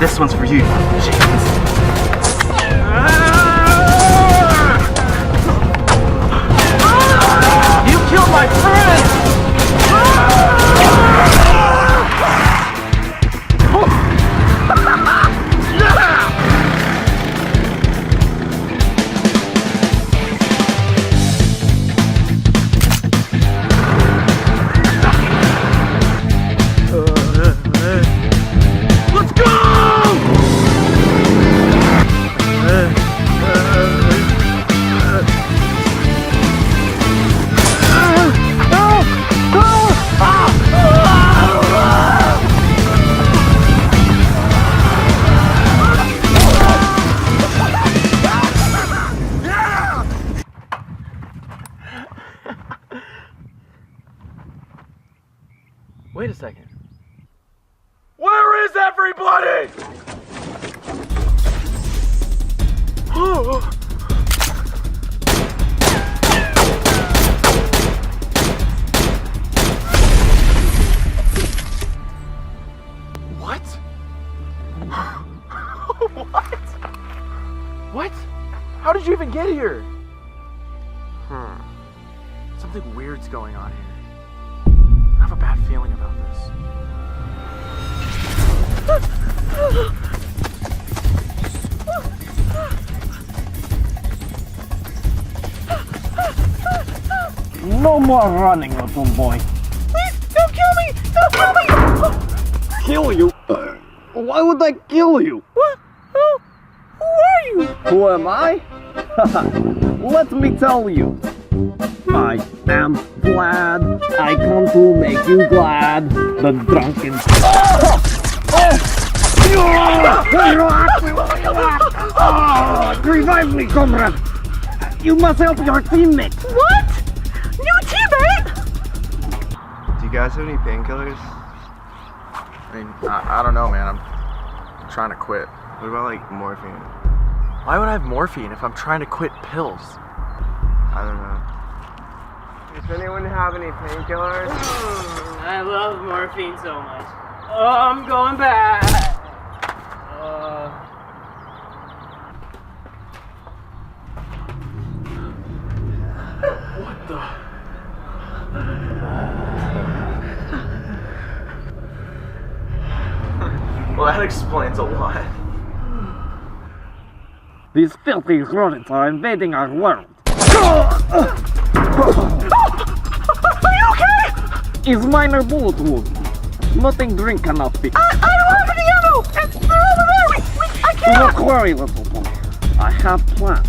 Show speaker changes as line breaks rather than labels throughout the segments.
This one's for you, James. You killed my friend!
Wait a second.
Where is everybody?
What? What? What? How did you even get here? Something weird's going on here. I have a bad feeling about this.
No more running, little boy.
Please, don't kill me! Don't kill me!
Kill you? Why would I kill you?
What? Who are you?
Who am I? Let me tell you. I am Vlad. I come to make you glad. The drunken. Revive me, comrade. You must help your teammate.
What? New teammate?
Do you guys have any painkillers?
I mean, I don't know, man. I'm trying to quit.
What about like morphine?
Why would I have morphine if I'm trying to quit pills?
I don't know. Does anyone have any painkillers?
I love morphine so much. Oh, I'm going back.
What the? Well, that explains a lot.
These filthy rodents are invading our world.
Are you okay?
Is minor bullet wound. Nothing drink cannot fix.
I don't have any ammo! And they're over there! I can't!
Don't worry, little boy. I have plans.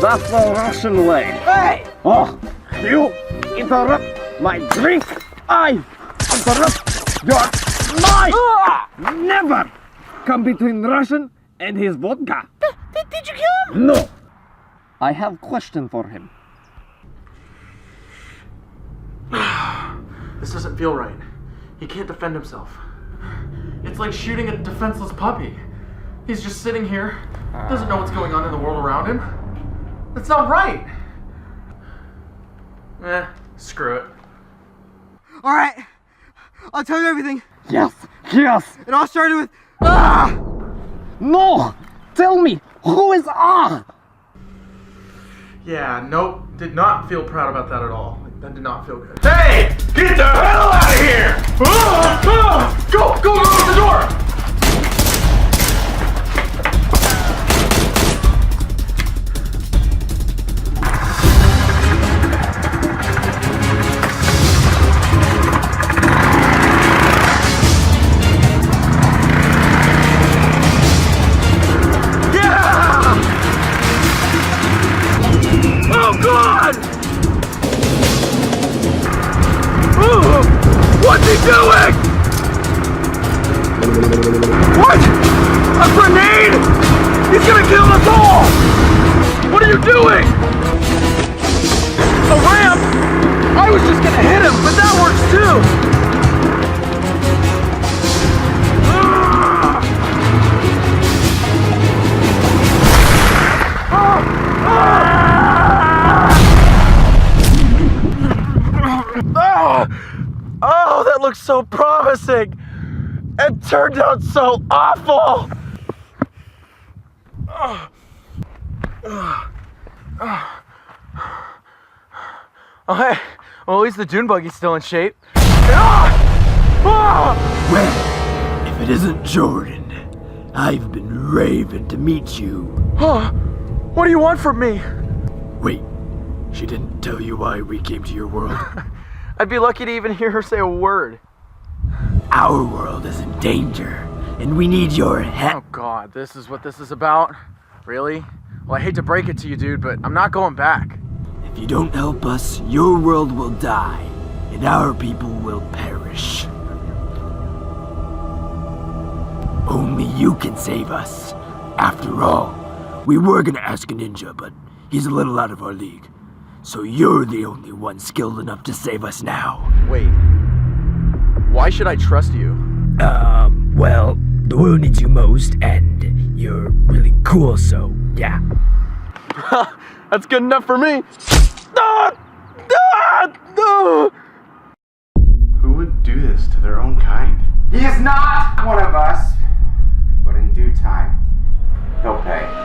That's the Russian way.
Hey!
Oh, you interrupt my drink. I interrupt your life. Never come between Russian and his vodka.
Did you kill him?
No. I have question for him.
This doesn't feel right. He can't defend himself. It's like shooting a defenseless puppy. He's just sitting here, doesn't know what's going on in the world around him. That's not right. Screw it.
Alright. I'll tell you everything.
Yes, yes.
It all started with...
No. Tell me, who is Ah?
Yeah, nope. Did not feel proud about that at all. That did not feel good. Hey! Get the hell out of here! Go to the door!
What's he doing? What? A grenade? He's gonna kill us all! What are you doing? A ramp? I was just gonna hit him, but that works too!
Oh, that looks so promising. It turned out so awful. Oh, hey. Well, at least the dune buggy's still in shape.
Well, if it isn't Jordan, I've been raving to meet you.
Huh? What do you want from me?
Wait, she didn't tell you why we came to your world?
I'd be lucky to even hear her say a word.
Our world is in danger, and we need your help.
Oh God, this is what this is about? Really? Well, I hate to break it to you, dude, but I'm not going back.
If you don't help us, your world will die, and our people will perish. Only you can save us. After all, we were gonna ask a ninja, but he's a little out of our league. So you're the only one skilled enough to save us now.
Wait. Why should I trust you?
Well, the world needs you most, and you're really cool, so yeah.
That's good enough for me.
Who would do this to their own kind? He is not one of us, but in due time, he'll pay.